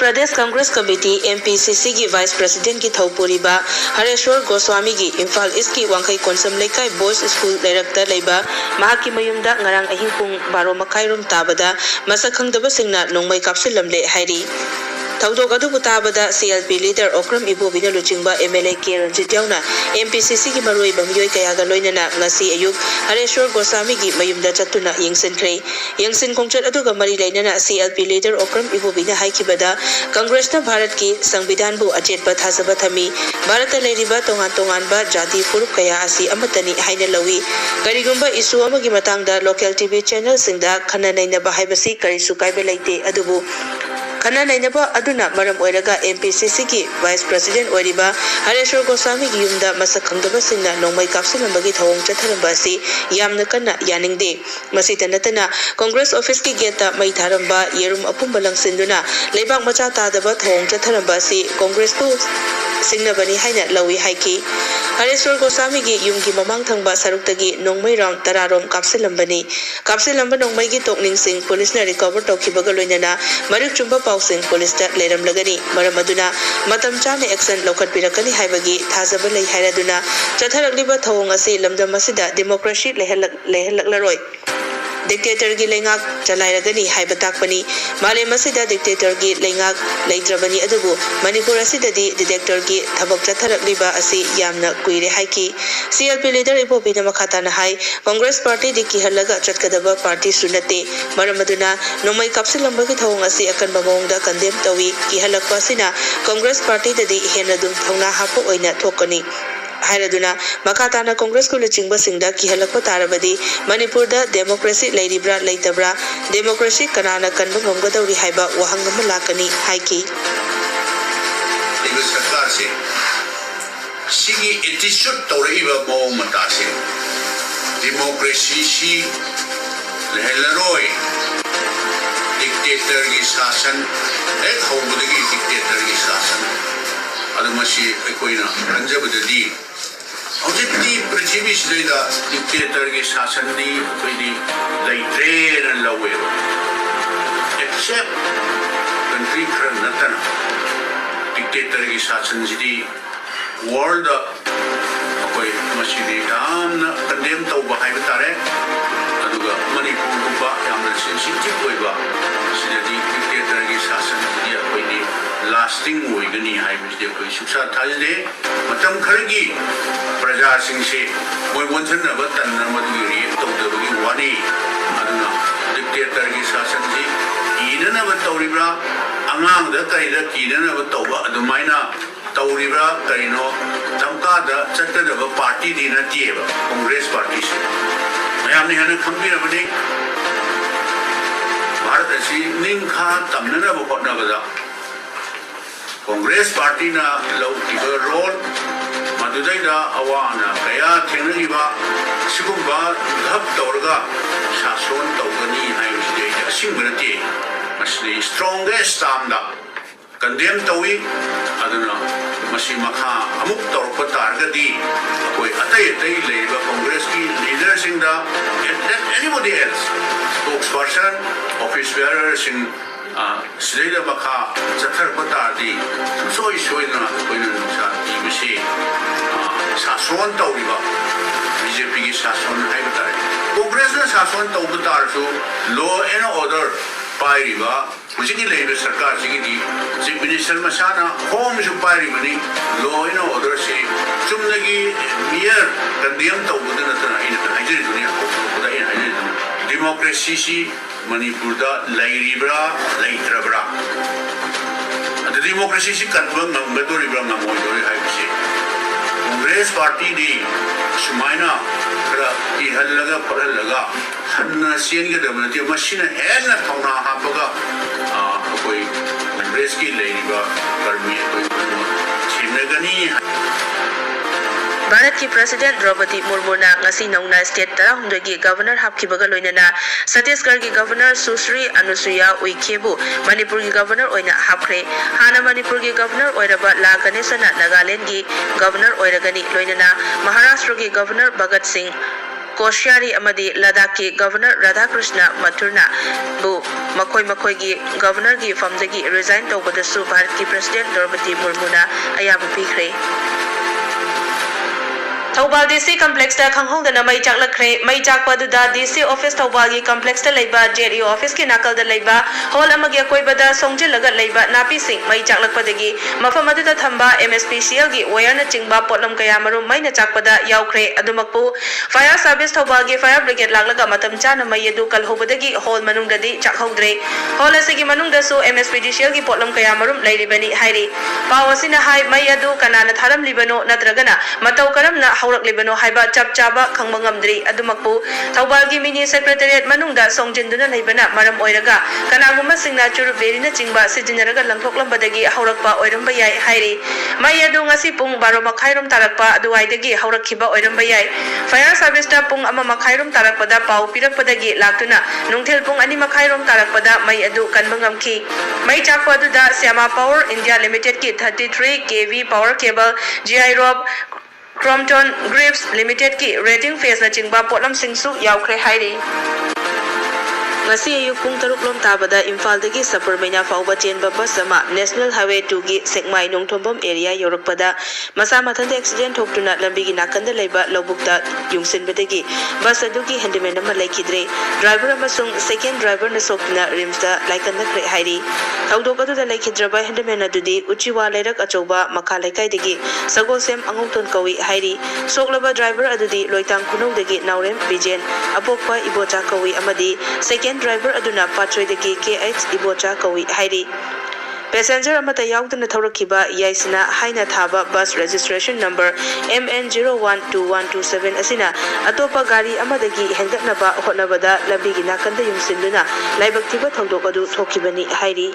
Pradesh Congress Committee MPCC की Vice President की थौपुरीबा हरेश्वर गोस्वामी की इम्फाल ईस्ट की वांखई कोनसम लेकाई बॉयज स्कूल लेरक्ता लेबा महाकी मयुमदा ngarang ahing pung 12 makhairom tabada masak khangdaba singna nongmai kapsilamle hairi Thaudok adu butabada CLP leader Okram Ibobina luchingba MLA Kiranjit yauna MPCC ki maroi bamyoi kayaga loinana ngasi ayuk Hareshwar Goswami gi mayumda chatuna yengsinkhre yengsin khongchat aduga mari lainana CLP leader Okram Ibobina haikibada Congress na Bharat ki Sangvidhan bu achetba thasaba thami Bharat leiriba tongan ba jati furup kaya asi amatani haina lawi karigumba issue amagi matangda local TV channel singda khana nainaba haibasi karisu kaibe laite adubu Khana nainaba aduna maram oiraga MPCC ki Vice President oiriba Hareshwar Goswami gi yumda masak khangdaba singna nongmai kapsilambagi thawong chatharamba si yamna kanna yaningde masita natana Congress office ki geta mai tharamba yerum apumbalang sinduna leibak macha tadaba thawong chatharamba si Congress ku singna bani haina lawi haiki Hareshwar Goswami gi yumgi mamang thangba saruktagi nongmai round tararom kapsilamba nongmai gi tokning sing police na recover tawkibaga loinana marik chumba pausing police ta leram lagani maram aduna matam chane action lokhat pirakani haibagi thazaba lei hairaduna chatharakliba thawong ase lamdam asida democracy lehalaklaroi dictator gi lengak chalairagani haiba takpani male masida dictator gi lengak leidrabani adubu manipur asidadi dictator gi thabak chatharakliba ase yamna kuire haiki CLP leader Ibobina makhatana hai Congress party dikki halaga chatkadaba party sunate maramaduna nomai kapsilamba gi thawong ase akan babongda condemn tawi ki halakpa sina Congress party dadi henadum thongna hapo oina thokani Hairaduna makatana Congress ko luchingba singda ki halakpa tarabadi Manipur da democracy leiribra leitabra democracy kanana kanba ngamgadawri haiba wahangama lakani haiki Ibu sarkar se sigi attitude tawraiba mo matase democracy si lehelaroi dictator ki shasan ek hawbudagi dictator ki shasan adamasi ekoina ranjabadadi Objekti prithvi sida dictator ke shasan di koidi laitre na lawe except country khran natana dictator ke shasan sidi world koi masidi damna condemn tawba haiba tare aduga manipur ba yamna sensitive oiba sidadi dictator ke shasan sidi koidi lasting oigani haiba sidi koi suksa thajde matam khargi प्रजा सिंह से कोई वंचन न बतन न मधुरी तो दबगी वानी अदुना dictator की शासन जी कीन न बतौरिब्रा अंगांग द करिदा कीन न बतौबा अदुमाइना तौरिब्रा करिनो तमका द चत्तदब पार्टी दी न तिएबा कांग्रेस पार्टी से मयाम ने हन खंबिरबने भारत असि निंखा तमनना बखोटनाबदा कांग्रेस पार्टी ना लौकिब role Madudayda awana kaya thengiba sigumba dhab tawrga shason tawgani haibside asingbrati masli strongest tamda condemn tawi aduna masi makha amuk tawrpa targadi koi atai leiba congress ki leader singda and anybody else spokesperson office bearer sing Sida makha chathar patardi soi na koina nusa ibisi sason tawriba BJP ki sason haibata Congress na sason tawbatar so law and order pairiba hujiki leiba sarkar sigi chief minister masana home su pairibani law and order se chumnagi mere condemn tawbudana tana ina haijiri dunia koda ina haijiri democracy si Manipur da lairibra leitrabra the democracy si kanbang ngamgadoribra ngamoidori haibse Congress party di sumaina kara ihalaga paralaga hanna sienga damati machine henna thona hapaga koi Congress ki lairibra karmi koi chinagani Bharat ki President Draupadi Murmu na ngasi nongna state tarahumdoi gi governor hapkibaga loinana Chhattisgarh gi governor Sushri Anusuya Uikebu Manipur gi governor oina hapkhre hana Manipur gi governor oiraba La Ganesana Nagaland gi governor oiragani loinana Maharashtra gi governor Bhagat Singh Koshiyari amadi Ladakh Governor Radhakrishna Mathurna bu makoy Governor gi famdagi resign tawbadasu Bharatki President Draupadi Murmuna ayaba pikre. Thobal DC Complex da Khanghongdana mai chaklakre mai chakpaduda DC Office Thobal gi Complex da leiba JDO Office ki nakal da leiba hall amagi akoibada songjilaga leiba napi sing mai chaklakpadagi mafam aduda thamba MSPCL gi wire na chingba potlam kaya marum mai na chakpada yaukre adumakpu Fire Service Thobal gi Fire Brigade laklaga matam chana mai adu kalhobadagi hall manungdadi chakhodre hall asigi manungda su MSPCL gi potlam kaya marum leiribani hairi pawasina hai mai adu kanana tharam libano natragana matau karamna haurak libano haiba chap chaba khangba ngamdri adumakpu Thobal gi mini secretariat manungda songjinduna leibana maram oiraga kanaguma singna churu berina chingba sijinaraga langthoklambadagi haurakpa oiramba yai hairi mai adu ngasi pung 12 makhairom tarakpa aduwaidagi haurakhiba oiramba yai Fire Service da pung 1 makhairom tarakpada pau pirakpadagi laktuna nungthel pung 2 makhairom tarakpada mai adu kanba ngamki mai chakpa aduda Syama Power India Limited ki 33 kV power cable GI rope Crompton Grips Limited ki rating phase na chingba potlam singsu yaukre hairi ngasi ayuk pung 3 lom tabada Imphal dagi Saparmaina fauba chenba bus ama National Highway 2 gi Sekmai Nongthombam area yorakpada masa mathanda accident thoktuna lambi gi nakanda leiba lobukta yungsinbadagi bus adugi handyman ama laikidre driver amasung second driver na sokna rimsta laikanda kre hairi thawdok adu da laikhidraba handyman adudi uchiwa leirak achoba makha laikai dagi sagosem angongton kawi hairi soklaba driver adudi loitang khunong dagi naurem bijen apokpa ibocha kawi amadi second driver aduna patroi dagi KX ibocha kawi hairi passenger amata yaudana thawrakhiba yaisina haina thaba bus registration number MN012127 asina atopa gari amadagi hengatnaba hotnabada lambigi nakanda yumsinduna laibaktiba thawdok adu thokibani hairi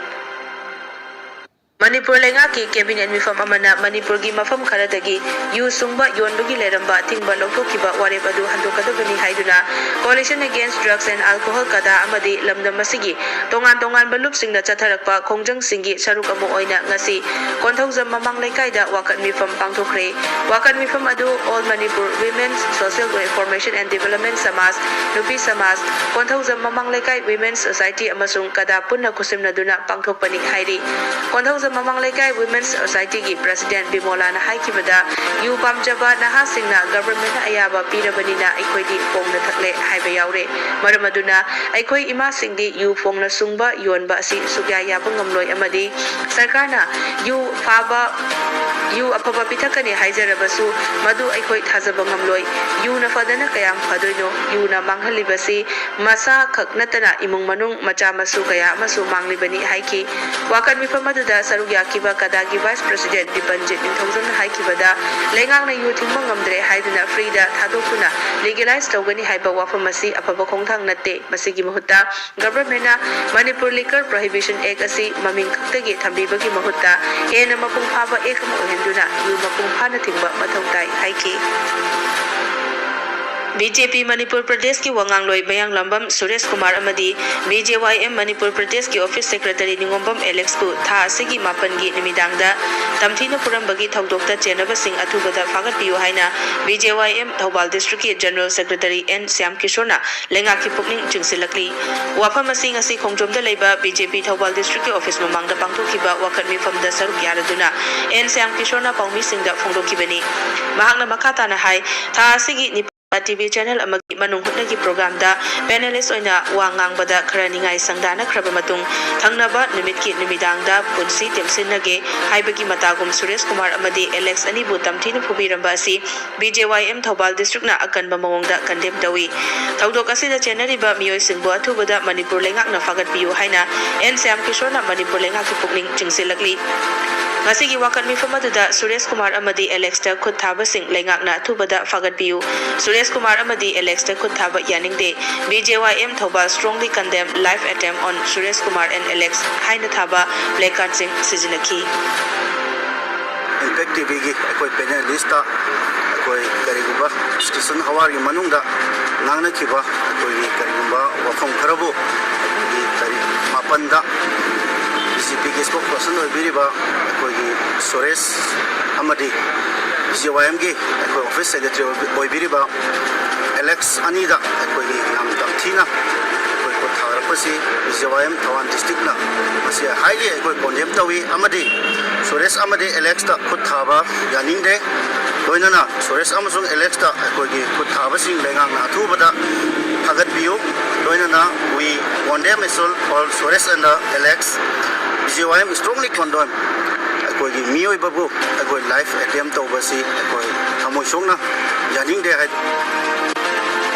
Manipur lenga ki cabinet mifam amana Manipur gi mafam kharadagi yu sungba yonbagi leramba tingba loktokiba warep adu handokadabani haiduna coalition against drugs and alcohol kada amadi lamdam masigi tongan balup singna chatharakpa khongjang singi saruk amu oina ngasi konthaujam mamang leikaida wakat mifam pangthokre wakat mifam adu all Manipur women's social information and development samas nupi samas konthaujam mamang leikai women's society amasung kada punna kusimna duna pangthokpani hairi konthaujam mamang lekai women's society gi president Bimola na haikibada yu pamjaba naha singna government na ayaba pirabanina aikhoidi pongna thakle haiba yaure maramaduna aikoi ima singdi yu pongna sungba yonba asi sugya yaba ngamloi amadi sarkarna yu afaba pithakani haijarabasu madu aikoi thajaba ngamloi yu na fadana kayam fadoino yu na manghalibasi masa khaknatana imung manung macha masu kaya masu manglibani haiki wakan mifamaduda sarugya kiba kadagi vice president Dipanjit Ningthongzam haikibada lengang na yu thingma ngamdre haiduna freeda thadokuna legalize tawgani haiba wafam asi afaba khongthang natte masigi mahutta government na Manipur Liquor Prohibition Act asi maming khaktagi thambibagi mahutta hena mapung phaba ekam ohenduna yu mapung phana thingba mathau tai haiki BJP Manipur Pradesh ki wangangloi bayang lambam Suresh Kumar amadi BJYM Manipur Pradesh ki Office Secretary Ningombam Alex ku tha asigi mapan gi nimidangda tamthina purambagi thawdokta chenaba sing athubada fagatpiu haina BJYM Thobal District ki General Secretary N Syam Kishorna lenga ki pukning chingsilakli wafam asing asi khongjomda leiba BJP Thobal District ki office mamangda pangthokiba wakat mifam da saruk yaraduna N Syam Kishorna paumi singda phongdokibani mahakna makata na hai tha asigi TV channel amagi manung hutnagi program da panelist oina wangang bada kharaningai sangdana khraba matung thangnaba nimitki nimidang da punsi temsinnage haibagi matagum Suresh Kumar amadi Alex anibu tamthina phubiramba asi BJYM Thobal District na akanba mawongda condemn dawi thawdok asida chenariba miyoi singbo athubada Manipur lengak na fagat piu haina N Syam Kishore na Manipur lengak ki pukning chingsilakli ngasigi wakat mifam aduda Suresh Kumar amadi Alex ta khut thaba sing lengak na athubada fagat piu Suresh Kumar amadi Alex ta khut thaba yaningde BJYM Thobal strongly condemn live attempt on Suresh Kumar and Alex haina thaba placard sing sijinaki Impact TV gi akoi panelist ta akoi kariguba station hawar gi manungda nangna kiba akoi kariguba wafam kharabu gi tari mapanda BJP gi spokesperson oibiriba akoi gi Suresh amadi BJYM gi akoi office secretary oibiriba Alex Anida ꯑꯩꯈꯣꯏꯒꯤ ꯌꯥꯝ ꯇꯝꯊꯤꯅ ꯑꯩꯈꯣꯏ ꯈꯨꯠ ꯊꯥꯔꯛꯄꯁꯤ ꯕꯤꯖꯦꯋꯥꯏꯝ ꯊꯧꯕꯥꯜ ꯗꯤꯁꯇ꯭ꯔꯤꯛꯅ ꯃꯁꯤ ꯍꯥꯏꯂꯤ ꯑꯩꯈꯣꯏ ꯀꯣꯟꯗꯦꯝ ꯇꯧꯏ ꯑꯃꯗꯤ ꯁꯨꯔꯦꯁ ꯑꯃꯗꯤ ꯑꯦꯂꯦꯛꯁꯇ ꯈꯨꯠ ꯊꯥꯕ ꯌꯥꯅꯤꯡꯗꯦ ꯂꯣꯏꯅꯅ ꯁꯨꯔꯦꯁ ꯑꯃꯁꯨꯡ ꯑꯦꯂꯦꯛꯁꯇ ꯑꯩꯈꯣꯏꯒꯤ ꯈꯨꯠ ꯊꯥꯕꯁꯤꯡ ꯂꯩꯉꯥꯛꯅ ꯑꯊꯨꯕꯗ ꯐꯒꯠꯄꯤꯌꯨ ꯂꯣꯏꯅꯅ we condemn all Suresh and Alex BJYM strongly condemn ꯑꯩꯈꯣꯏꯒꯤ ꯃꯤꯑꯣꯏꯕꯕꯨ ꯑꯩꯈꯣꯏ ꯂꯥꯏꯐ ꯑꯦꯇꯦꯝ ꯇꯧꯕꯁꯤ ꯑꯩꯈꯣꯏ ꯊꯃꯣꯏ ꯁꯣꯛꯅ ꯌꯥꯅꯤꯡꯗꯦ ꯍꯥꯏ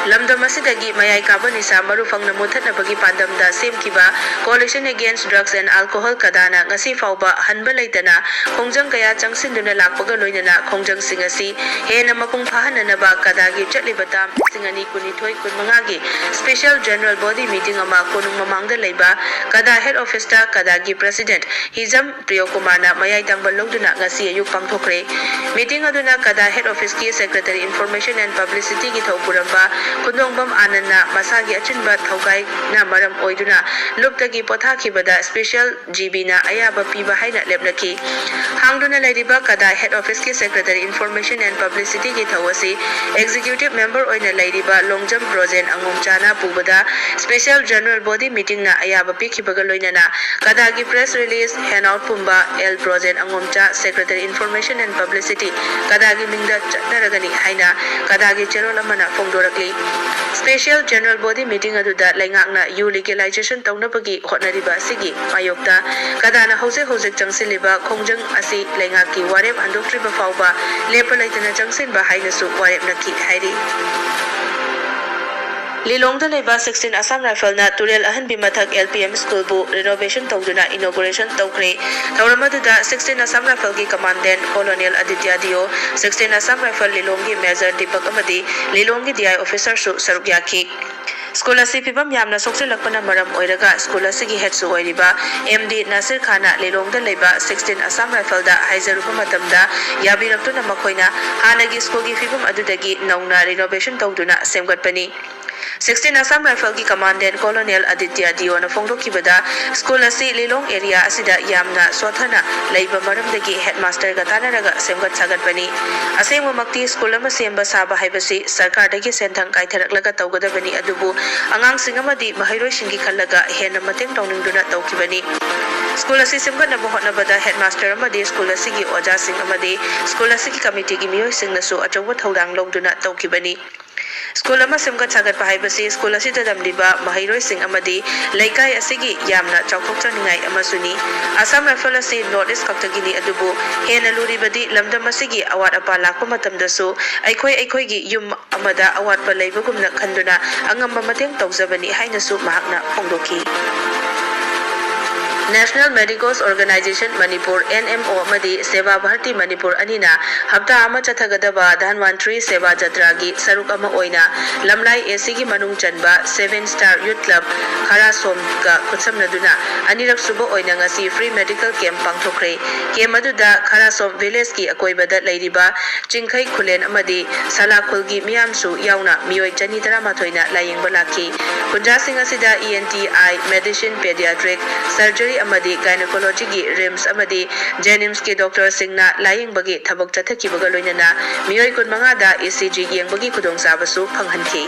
lamdam asidagi mayai kaba nisa maru fangna muthatnabagi pandamda semkiba coalition against drugs and alcohol kadana ngasi fauba hanba leitana khongjang kaya changsinduna lakpaga loinana khongjang singasi hena mapung phahananaba kadagi chatlibata singani kunithoi kunmangagi special general body meeting ama konung mamangda leiba kada head office ta kadagi president hizam priyokumarna mayai tangbal longduna ngasi ayuk pangthokre meeting aduna kada head office ki secretary information and publicity gi thopuramba Kundongbam Anana Masagi Achinba Thogai na maram oiduna luptagi pothakibada special GB na ayaba piba haina leblaki hangduna ladiba kada head office ki secretary information and publicity ki thawasi executive member oina ladiba longjam projen angom chana pubada special general body meeting na ayaba pikibaga loinana kada gi press release handout pumba l projen angom cha secretary information and publicity kada gi mingda chatnaragani haina kada gi cherolamana fongdorakli Special General Body Meeting aduda laingakna yu legalization taunabagi hotnariba sigi mayokta kadana hose changsiliba khongjang asi laingaki warep handoktriba fauba lepa laitana changsinba hainasu warep naki hairi Lilongda leba 16 Assam Rifle na Turel Ahan Bimathak LPM School bu renovation tawduna inauguration tawkre thawramaduda 16 Assam Rifle ki commandant Colonel Aditya Dio 16 Assam Rifle Lilonggi Major Deepak amadi Lilonggi DI officer su saruk yaki School asi pibam yamna soksilakpana maram oiraga school asigi head su oiriba MD Nasir Khana Lilongda leba 16 Assam Rifle da haizarupa matamda yabiraktuna makoina hanagi school gi pibam adudagi nauna renovation tawduna semgatpani 16 Assam Rifle ki commandant Colonel Aditya Dio na fongdokibada school asi Lilong area asida yamna sothana leiba maramdagi headmaster ga tanaraga semgat sagatbani asengwa makti school ama semba saba haibasi sarkar dagi senthang kaitharaklaga tawgadabani adubu angang singamadi mahairoi singi khallaga hena mateng tawningduna tawkibani School asi semgat na hotnabada headmaster amadi school asi gi oja sing amadi school asi ki committee gi miyoi singnasu achawa thodang longduna tawkibani School ama semgat sagat pahaibasi school asi tadamliba mahairoi sing amadi laikai asigi yamna chawthokchaningai amasuni Assam Rifle asi North East kaktagini adubu hena luribadi lamdam asigi awat apa lakpa matamdasu aikhoi gi yum amada awat pa leibagumna khanduna angamba mateng tawjabani hainasu mahakna phongdoki National Medicals Organization Manipur NMO Madi Seva Bharti Manipur Anina Hapta Ama Chathagadaba Dhanwantri Seva Jatragi Saruk Ama Oina Lamlai Esigi Manung Chanba 7 Star Youth Club Kharasom Ka Kutsamnaduna Anirak Subo Oina Ngasi Free Medical Camp Pangthokre Camp Aduda Kharasom Village Ki Akoibada Leiriba Chingkhai Khulen Amadi Salakhulgi Miyamsu Yauna Miyoi Chani Taramathoina Layengba Laki Kunja Singh Asida ENTI Medicine Pediatric Surgery amadi gynecology gi rims amadi jenims ki doctor singna laying bagi thabak chathaki baga loinana miyoi kun manga da ECG yeng bagi khudong sabasu phanghanki